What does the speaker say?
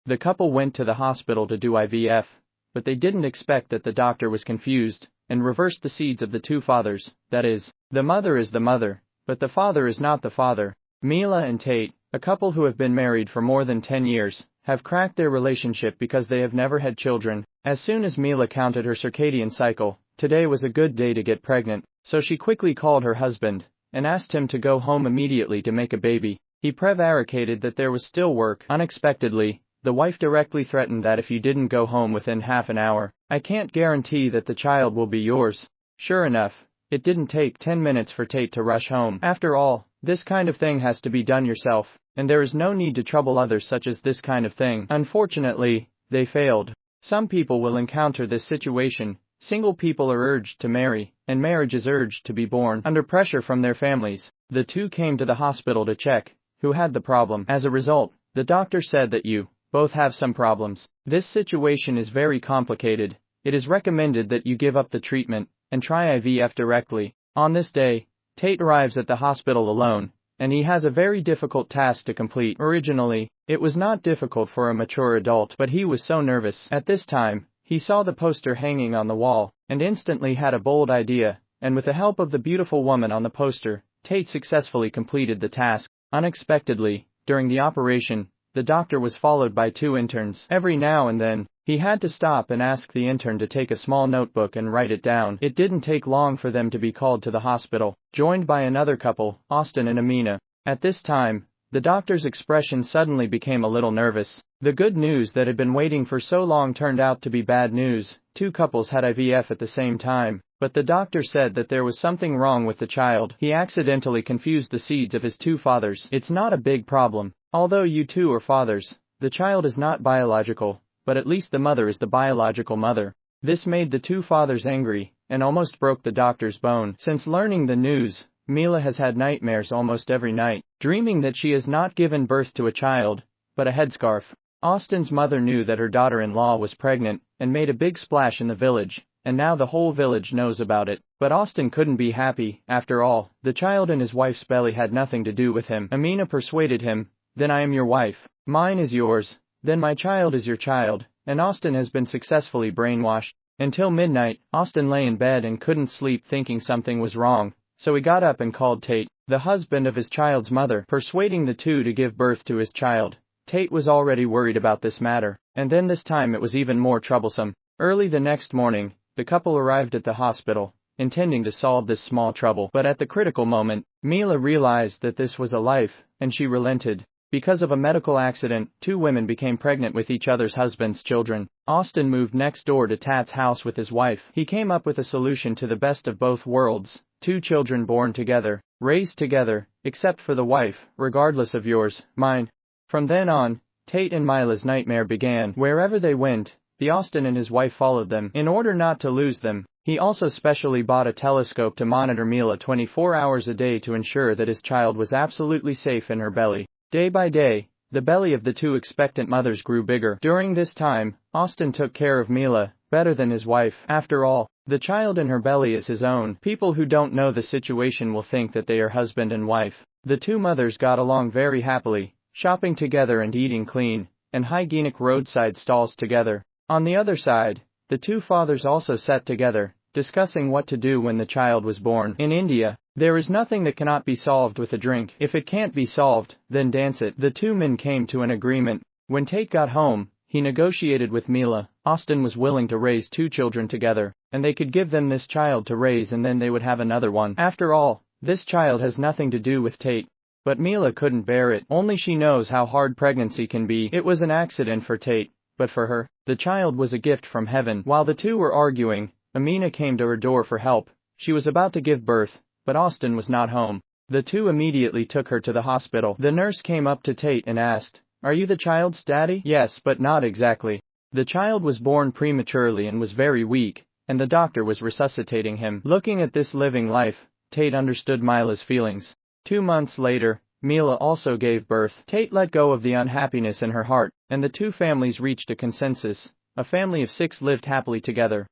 The couple went to the hospital to do IVF, but they didn't expect that the doctor was confused and reversed the seeds of the two fathers. That is, the mother is the mother, but the father is not the father. Mila and Tate, a couple who have been married for more than 10 years, have cracked their relationship because they have never had children. As soon as Mila counted her circadian cycle, today was a good day to get pregnant, so she quickly called her husband and asked him to go home immediately to make a baby. He prevaricated that there was still work. Unexpectedly, the wife directly threatened that if you didn't go home within half an hour, I can't guarantee that the child will be yours. Sure enough, it didn't take 10 minutes for Tate to rush home. After all, this kind of thing has to be done yourself, and there is no need to trouble others such as this kind of thing. Unfortunately, they failed. Some people will encounter this situation. Single people are urged to marry, and marriage is urged to be born under pressure from their families. The two came to the hospital to check who had the problem. As a result, the doctor said that you both have some problems. This situation is very complicated. It is recommended that you give up the treatment and try IVF directly. On this day, Tate arrives at the hospital alone, and he has a very difficult task to complete. Originally, it was not difficult for a mature adult, but he was so nervous. At this time, he saw the poster hanging on the wall, and instantly had a bold idea, and with the help of the beautiful woman on the poster, Tate successfully completed the task. Unexpectedly, during the operation, the doctor was followed by two interns. Every now and then, he had to stop and ask the intern to take a small notebook and write it down. It didn't take long for them to be called to the hospital, joined by another couple, Austin and Amina. At this time, the doctor's expression suddenly became a little nervous. The good news that had been waiting for so long turned out to be bad news. Two couples had IVF at the same time, but the doctor said that there was something wrong with the child. He accidentally confused the seeds of his two fathers. It's not a big problem. Although you two are fathers, the child is not biological, but at least the mother is the biological mother. This made the two fathers angry, and almost broke the doctor's bone. Since learning the news, Mila has had nightmares almost every night, dreaming that she has not given birth to a child, but a headscarf. Austin's mother knew that her daughter-in-law was pregnant, and made a big splash in the village, and now the whole village knows about it. But Austin couldn't be happy. After all, the child in his wife's belly had nothing to do with him. Amina persuaded him, then I am your wife, mine is yours, then my child is your child, and Austin has been successfully brainwashed. Until midnight, Austin lay in bed and couldn't sleep thinking something was wrong, so he got up and called Tate, the husband of his child's mother, persuading the two to give birth to his child. Tate was already worried about this matter, and then this time it was even more troublesome. Early the next morning, the couple arrived at the hospital, intending to solve this small trouble, but at the critical moment, Mila realized that this was a life, and she relented. Because of a medical accident, two women became pregnant with each other's husbands' children. Austin moved next door to Tat's house with his wife. He came up with a solution to the best of both worlds. Two children born together, raised together, except for the wife, regardless of yours, mine. From then on, Tate and Mila's nightmare began. Wherever they went, the Austin and his wife followed them. In order not to lose them, he also specially bought a telescope to monitor Mila 24 hours a day to ensure that his child was absolutely safe in her belly. Day by day, the belly of the two expectant mothers grew bigger. During this time, Austin took care of Mila better than his wife. After all, the child in her belly is his own. People who don't know the situation will think that they are husband and wife. The two mothers got along very happily, shopping together and eating clean and hygienic roadside stalls together. On the other side, the two fathers also sat together, discussing what to do when the child was born. In India, there is nothing that cannot be solved with a drink. If it can't be solved, then dance it. The two men came to an agreement. When Tate got home, he negotiated with Mila. Austin was willing to raise two children together, and they could give them this child to raise and then they would have another one. After all, this child has nothing to do with Tate. But Mila couldn't bear it. Only she knows how hard pregnancy can be. It was an accident for Tate, but for her, the child was a gift from heaven. While the two were arguing, Amina came to her door for help. She was about to give birth, but Austin was not home. The two immediately took her to the hospital. The nurse came up to Tate and asked, "Are you the child's daddy?" "Yes, but not exactly." The child was born prematurely and was very weak, and the doctor was resuscitating him. Looking at this living life, Tate understood Mila's feelings. 2 months later, Mila also gave birth. Tate let go of the unhappiness in her heart, and the two families reached a consensus. A family of 6 lived happily together.